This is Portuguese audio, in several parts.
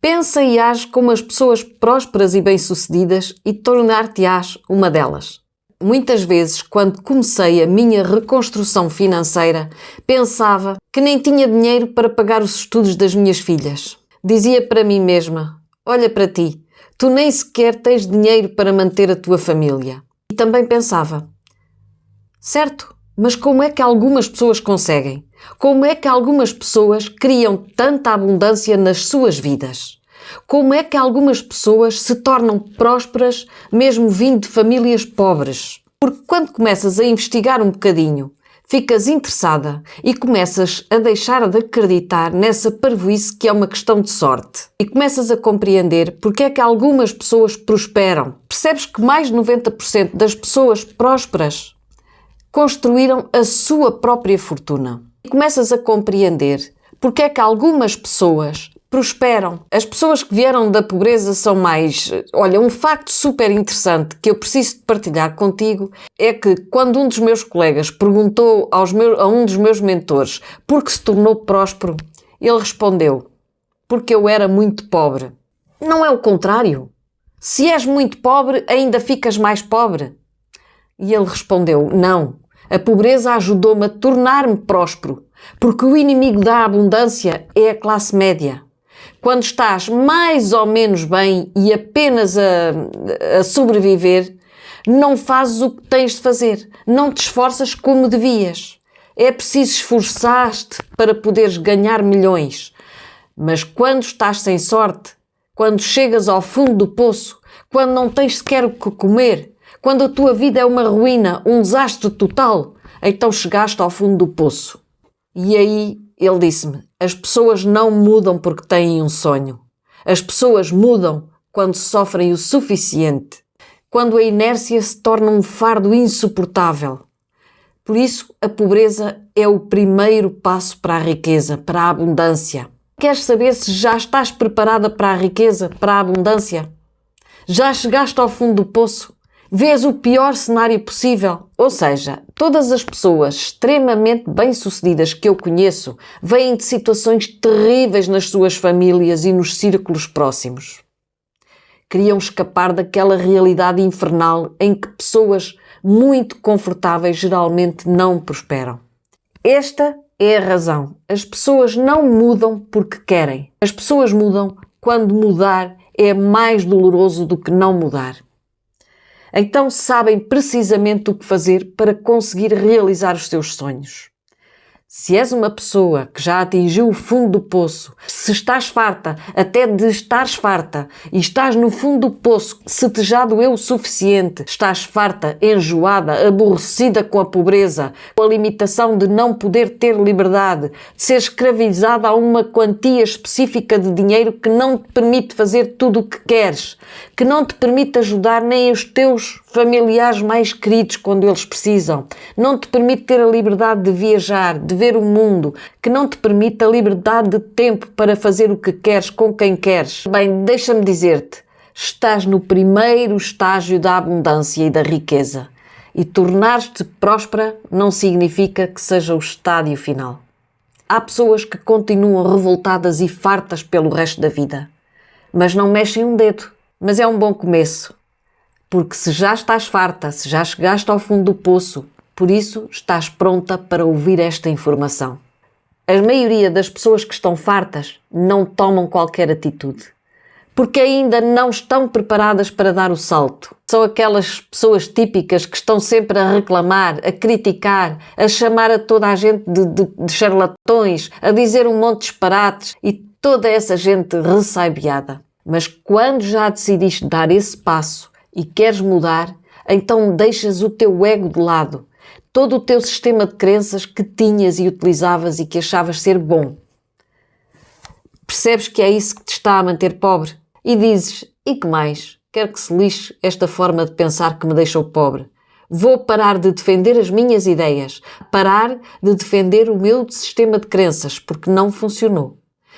Pensa e age como as pessoas prósperas e bem-sucedidas e tornar-te-ás uma delas. Muitas vezes, quando comecei a minha reconstrução financeira, pensava que nem tinha dinheiro para pagar os estudos das minhas filhas. Dizia para mim mesma: olha para ti, tu nem sequer tens dinheiro para manter a tua família. E também pensava: certo, mas como é que algumas pessoas conseguem? Como é que algumas pessoas criam tanta abundância nas suas vidas? Como é que algumas pessoas se tornam prósperas mesmo vindo de famílias pobres? Porque quando começas a investigar um bocadinho, ficas interessada e começas a deixar de acreditar nessa parvoíce que é uma questão de sorte. E começas a compreender porque é que algumas pessoas prosperam. Percebes que mais de 90% das pessoas prósperas construíram a sua própria fortuna. E começas a compreender porque é que algumas pessoas prosperam. As pessoas que vieram da pobreza são mais... Olha, um facto super interessante que eu preciso de partilhar contigo é que quando um dos meus colegas perguntou a um dos meus mentores por que se tornou próspero, ele respondeu: porque eu era muito pobre. Não é o contrário? Se és muito pobre, ainda ficas mais pobre? E ele respondeu: não. A pobreza ajudou-me a tornar-me próspero, porque o inimigo da abundância é a classe média. Quando estás mais ou menos bem e apenas a sobreviver, não fazes o que tens de fazer, não te esforças como devias. É preciso esforçar-te para poderes ganhar milhões. Mas quando estás sem sorte, quando chegas ao fundo do poço, quando não tens sequer o que comer, quando a tua vida é uma ruína, um desastre total, então chegaste ao fundo do poço. E aí ele disse-me: as pessoas não mudam porque têm um sonho. As pessoas mudam quando sofrem o suficiente, quando a inércia se torna um fardo insuportável. Por isso, a pobreza é o primeiro passo para a riqueza, para a abundância. Queres saber se já estás preparada para a riqueza, para a abundância? Já chegaste ao fundo do poço? Vês o pior cenário possível? Ou seja, todas as pessoas extremamente bem-sucedidas que eu conheço vêm de situações terríveis nas suas famílias e nos círculos próximos. Queriam escapar daquela realidade infernal em que pessoas muito confortáveis geralmente não prosperam. Esta é a razão. As pessoas não mudam porque querem. As pessoas mudam quando mudar é mais doloroso do que não mudar. Então sabem precisamente o que fazer para conseguir realizar os seus sonhos. Se és uma pessoa que já atingiu o fundo do poço, se estás farta até de estares farta e estás no fundo do poço, se te já doeu o suficiente, estás farta, enjoada, aborrecida com a pobreza, com a limitação de não poder ter liberdade, de ser escravizada a uma quantia específica de dinheiro que não te permite fazer tudo o que queres, que não te permite ajudar nem os teus familiares mais queridos quando eles precisam, não te permite ter a liberdade de viajar, de ver o mundo, que não te permite a liberdade de tempo para fazer o que queres com quem queres. Bem, deixa-me dizer-te, estás no primeiro estágio da abundância e da riqueza. E tornar-te próspera não significa que seja o estádio final. Há pessoas que continuam revoltadas e fartas pelo resto da vida, mas não mexem um dedo. Mas é um bom começo. Porque se já estás farta, se já chegaste ao fundo do poço, por isso estás pronta para ouvir esta informação. A maioria das pessoas que estão fartas não tomam qualquer atitude, porque ainda não estão preparadas para dar o salto. São aquelas pessoas típicas que estão sempre a reclamar, a criticar, a chamar a toda a gente de charlatões, a dizer um monte de disparates e toda essa gente ressaibiada. Mas quando já decidiste dar esse passo e queres mudar, então deixas o teu ego de lado, todo o teu sistema de crenças que tinhas e utilizavas e que achavas ser bom. Percebes que é isso que te está a manter pobre? E dizes: e que mais? Quero que se lixe esta forma de pensar que me deixou pobre. Vou parar de defender as minhas ideias, parar de defender o meu sistema de crenças, porque não funcionou.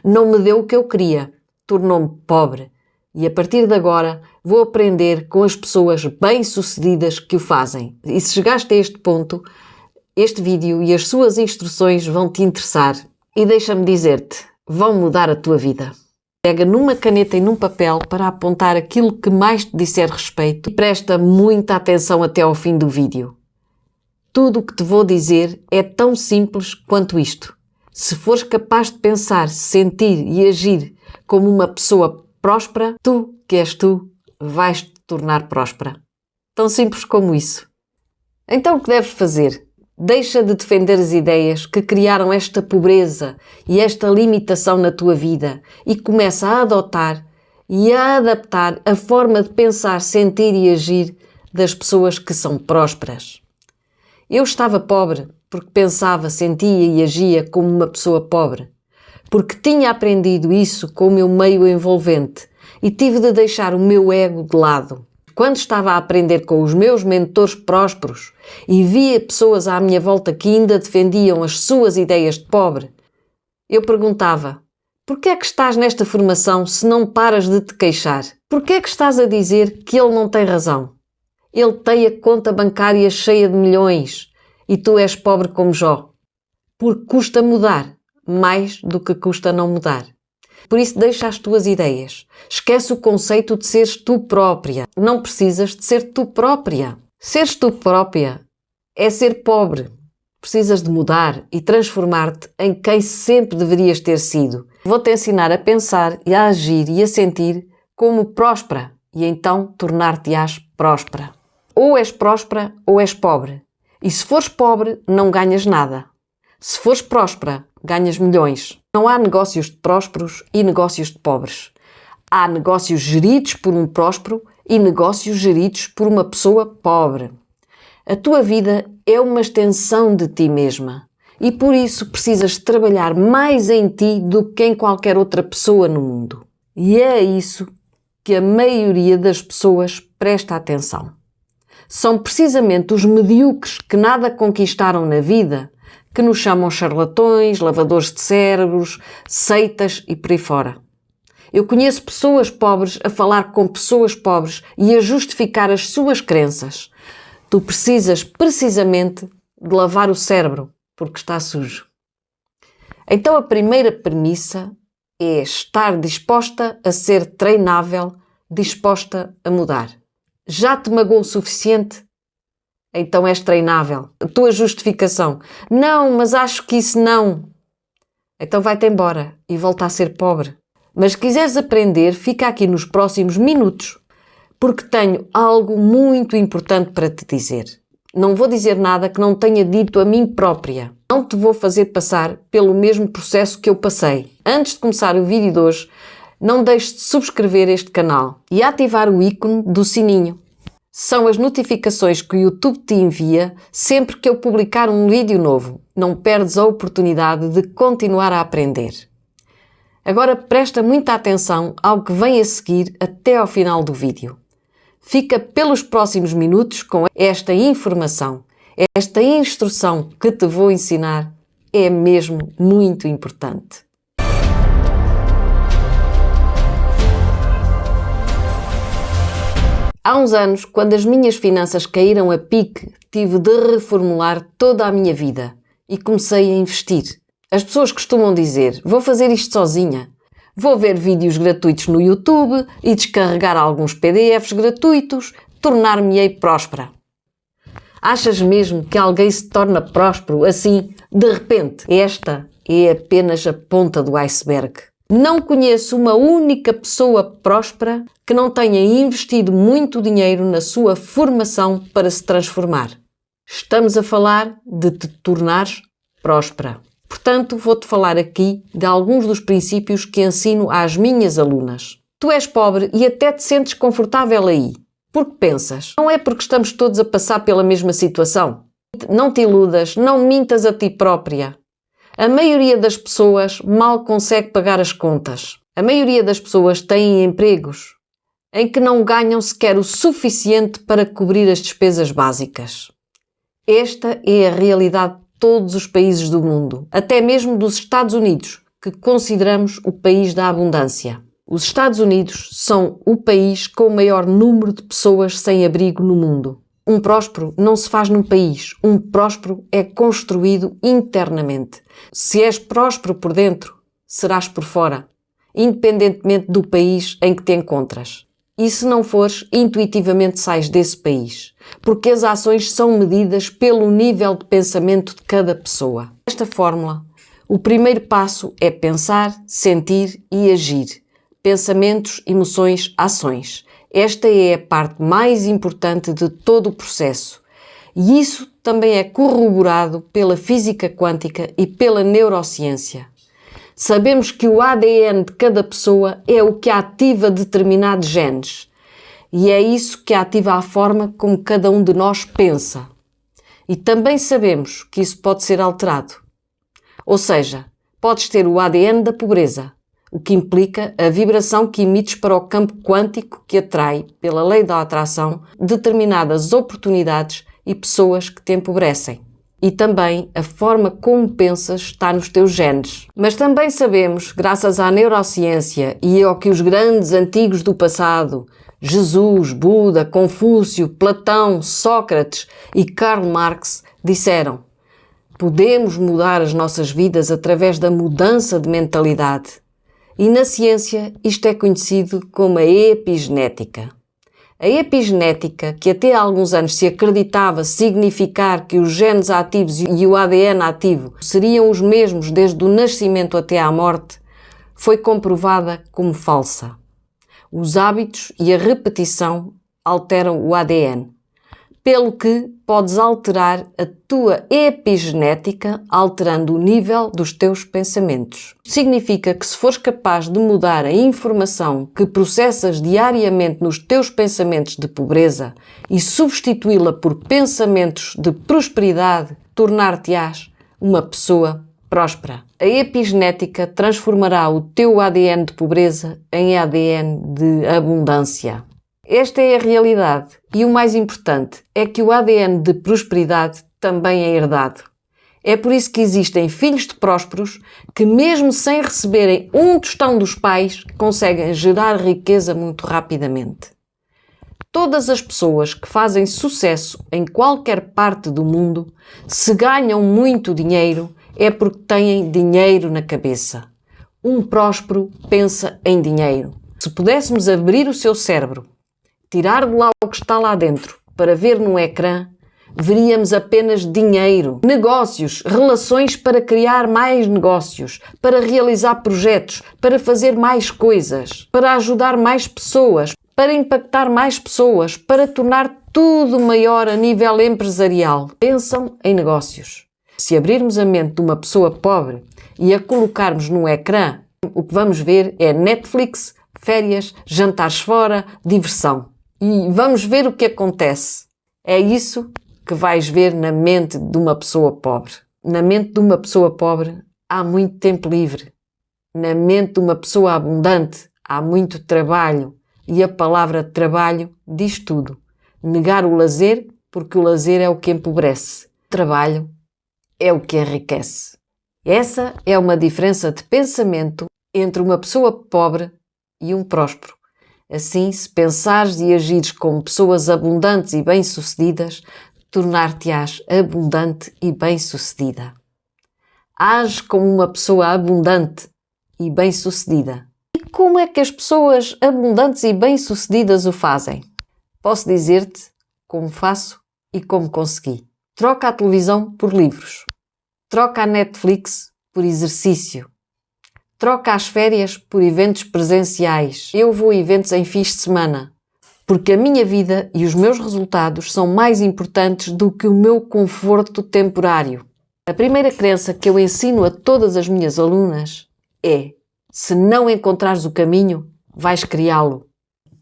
Não me deu o que eu queria, tornou-me pobre. E a partir de agora vou aprender com as pessoas bem-sucedidas que o fazem. E se chegaste a este ponto, este vídeo e as suas instruções vão te interessar. E deixa-me dizer-te, vão mudar a tua vida. Pega numa caneta e num papel para apontar aquilo que mais te disser respeito e presta muita atenção até ao fim do vídeo. Tudo o que te vou dizer é tão simples quanto isto. Se fores capaz de pensar, sentir e agir como uma pessoa próspera, tu, que és tu, vais te tornar próspera. Tão simples como isso. Então o que deves fazer? Deixa de defender as ideias que criaram esta pobreza e esta limitação na tua vida e começa a adotar e a adaptar a forma de pensar, sentir e agir das pessoas que são prósperas. Eu estava pobre porque pensava, sentia e agia como uma pessoa pobre, porque tinha aprendido isso com o meu meio envolvente e tive de deixar o meu ego de lado. Quando estava a aprender com os meus mentores prósperos e via pessoas à minha volta que ainda defendiam as suas ideias de pobre, eu perguntava: por que é que estás nesta formação se não paras de te queixar? Por que é que estás a dizer que ele não tem razão? Ele tem a conta bancária cheia de milhões e tu és pobre como Jó. Porque custa mudar mais do que custa não mudar. Por isso deixa as tuas ideias. Esquece o conceito de seres tu própria. Não precisas de ser tu própria. Seres tu própria é ser pobre. Precisas de mudar e transformar-te em quem sempre deverias ter sido. Vou-te ensinar a pensar e a agir e a sentir como próspera e então tornar-te-ás próspera. Ou és próspera ou és pobre. E se fores pobre, não ganhas nada. Se fores próspera, ganhas milhões. Não há negócios de prósperos e negócios de pobres. Há negócios geridos por um próspero e negócios geridos por uma pessoa pobre. A tua vida é uma extensão de ti mesma e por isso precisas trabalhar mais em ti do que em qualquer outra pessoa no mundo. E é a isso que a maioria das pessoas presta atenção. São precisamente os medíocres que nada conquistaram na vida que nos chamam charlatões, lavadores de cérebros, seitas e por aí fora. Eu conheço pessoas pobres a falar com pessoas pobres e a justificar as suas crenças. Tu precisas precisamente de lavar o cérebro, porque está sujo. Então a primeira premissa é estar disposta a ser treinável, disposta a mudar. Já te magoou o suficiente? Então és treinável. A tua justificação: não, mas acho que isso não. Então vai-te embora e volta a ser pobre. Mas se quiseres aprender, fica aqui nos próximos minutos, porque tenho algo muito importante para te dizer. Não vou dizer nada que não tenha dito a mim própria. Não te vou fazer passar pelo mesmo processo que eu passei. Antes de começar o vídeo de hoje, não deixes de subscrever este canal e ativar o ícone do sininho. São as notificações que o YouTube te envia sempre que eu publicar um vídeo novo. Não perdes a oportunidade de continuar a aprender. Agora presta muita atenção ao que vem a seguir até ao final do vídeo. Fica pelos próximos minutos com esta informação. Esta instrução que te vou ensinar é mesmo muito importante. Há uns anos, quando as minhas finanças caíram a pique, tive de reformular toda a minha vida e comecei a investir. As pessoas costumam dizer: vou fazer isto sozinha. Vou ver vídeos gratuitos no YouTube e descarregar alguns PDFs gratuitos, tornar-me-ei próspera. Achas mesmo que alguém se torna próspero assim, de repente? Esta é apenas a ponta do iceberg. Não conheço uma única pessoa próspera que não tenha investido muito dinheiro na sua formação para se transformar. Estamos a falar de te tornares próspera. Portanto, vou-te falar aqui de alguns dos princípios que ensino às minhas alunas. Tu és pobre e até te sentes confortável aí. Porque pensas, não é porque estamos todos a passar pela mesma situação? Não te iludas, não mintas a ti própria. A maioria das pessoas mal consegue pagar as contas. A maioria das pessoas têm empregos em que não ganham sequer o suficiente para cobrir as despesas básicas. Esta é a realidade de todos os países do mundo, até mesmo dos Estados Unidos, que consideramos o país da abundância. Os Estados Unidos são o país com o maior número de pessoas sem abrigo no mundo. Um próspero não se faz num país, um próspero é construído internamente. Se és próspero por dentro, serás por fora. independentemente do país em que te encontras. E se não fores, intuitivamente sais desse país, porque as ações são medidas pelo nível de pensamento de cada pessoa. Nesta fórmula, o primeiro passo é pensar, sentir e agir. Pensamentos, emoções, ações. Esta é a parte mais importante de todo o processo. E isso também é corroborado pela física quântica e pela neurociência. Sabemos que o ADN de cada pessoa é o que ativa determinados genes. E é isso que ativa a forma como cada um de nós pensa. E também sabemos que isso pode ser alterado. Ou seja, podes ter o ADN da pobreza, o que implica a vibração que emites para o campo quântico que atrai, pela lei da atração, determinadas oportunidades e pessoas que te empobrecem. E também a forma como pensas está nos teus genes. Mas também sabemos, graças à neurociência e ao que os grandes antigos do passado, Jesus, Buda, Confúcio, Platão, Sócrates e Karl Marx, disseram: podemos mudar as nossas vidas através da mudança de mentalidade. E na ciência isto é conhecido como a epigenética. A epigenética, que até há alguns anos se acreditava significar que os genes ativos e o ADN ativo seriam os mesmos desde o nascimento até à morte, foi comprovada como falsa. Os hábitos e a repetição alteram o ADN, pelo que podes alterar a tua epigenética alterando o nível dos teus pensamentos. Significa que se fores capaz de mudar a informação que processas diariamente nos teus pensamentos de pobreza e substituí-la por pensamentos de prosperidade, tornar-te-ás uma pessoa próspera. A epigenética transformará o teu ADN de pobreza em ADN de abundância. Esta é a realidade e o mais importante é que o ADN de prosperidade também é herdado. É por isso que existem filhos de prósperos que, mesmo sem receberem um tostão dos pais, conseguem gerar riqueza muito rapidamente. Todas as pessoas que fazem sucesso em qualquer parte do mundo, se ganham muito dinheiro, é porque têm dinheiro na cabeça. Um próspero pensa em dinheiro. Se pudéssemos abrir o seu cérebro, tirar de lá o que está lá dentro para ver no ecrã, veríamos apenas dinheiro, negócios, relações para criar mais negócios, para realizar projetos, para fazer mais coisas, para ajudar mais pessoas, para impactar mais pessoas, para tornar tudo maior a nível empresarial. Pensam em negócios. Se abrirmos a mente de uma pessoa pobre e a colocarmos no ecrã, o que vamos ver é Netflix, férias, jantares fora, diversão. E vamos ver o que acontece. É isso que vais ver na mente de uma pessoa pobre. Na mente de uma pessoa pobre há muito tempo livre. Na mente de uma pessoa abundante há muito trabalho. E a palavra trabalho diz tudo. Negar o lazer, porque o lazer é o que empobrece. Trabalho é o que enriquece. Essa é uma diferença de pensamento entre uma pessoa pobre e um próspero. Assim, se pensares e agires como pessoas abundantes e bem-sucedidas, tornar-te-ás abundante e bem-sucedida. Age como uma pessoa abundante e bem-sucedida. E como é que as pessoas abundantes e bem-sucedidas o fazem? Posso dizer-te como faço e como consegui. Troca a televisão por livros. Troca a Netflix por exercício. Troca as férias por eventos presenciais. Eu vou a eventos em fins de semana, porque a minha vida e os meus resultados são mais importantes do que o meu conforto temporário. A primeira crença que eu ensino a todas as minhas alunas é: se não encontrares o caminho, vais criá-lo.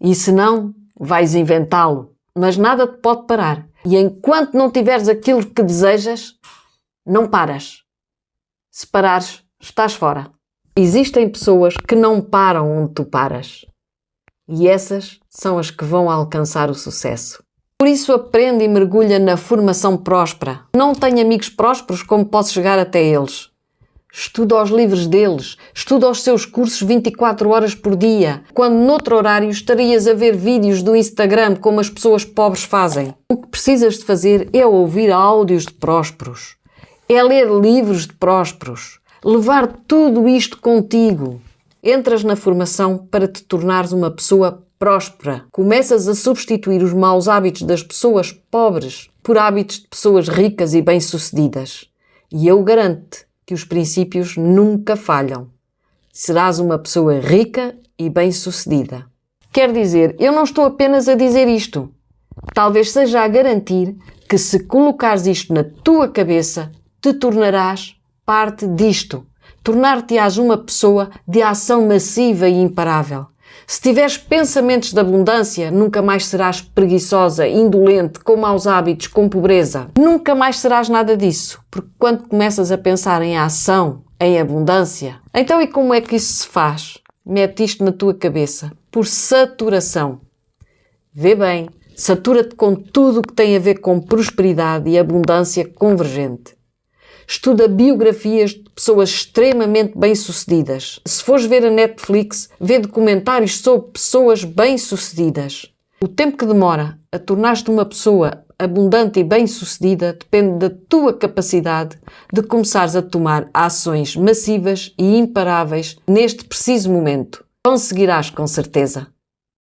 E se não, vais inventá-lo. Mas nada te pode parar. E enquanto não tiveres aquilo que desejas, não paras. Se parares, estás fora. Existem pessoas que não param onde tu paras. E essas são as que vão alcançar o sucesso. Por isso aprende e mergulha na formação próspera. Não tenho amigos prósperos, como posso chegar até eles? Estuda os livros deles, estuda os seus cursos 24 horas por dia, quando noutro horário estarias a ver vídeos do Instagram como as pessoas pobres fazem. O que precisas de fazer é ouvir áudios de prósperos, é ler livros de prósperos, levar tudo isto contigo. Entras na formação para te tornares uma pessoa próspera. Começas a substituir os maus hábitos das pessoas pobres por hábitos de pessoas ricas e bem-sucedidas. E eu garanto que os princípios nunca falham. Serás uma pessoa rica e bem-sucedida. Quer dizer, eu não estou apenas a dizer isto. Talvez seja a garantir que se colocares isto na tua cabeça, te tornarás parte disto. Tornar-te-ás uma pessoa de ação massiva e imparável. Se tiveres pensamentos de abundância, nunca mais serás preguiçosa, indolente, com maus hábitos, com pobreza. Nunca mais serás nada disso, porque quando começas a pensar em ação, em abundância, então e como é que isso se faz? Mete isto na tua cabeça, por saturação. Vê bem, satura-te com tudo o que tem a ver com prosperidade e abundância convergente. Estuda biografias de pessoas extremamente bem-sucedidas. Se fores ver a Netflix, vê documentários sobre pessoas bem-sucedidas. O tempo que demora a tornar-te uma pessoa abundante e bem-sucedida depende da tua capacidade de começares a tomar ações massivas e imparáveis neste preciso momento. Conseguirás com certeza.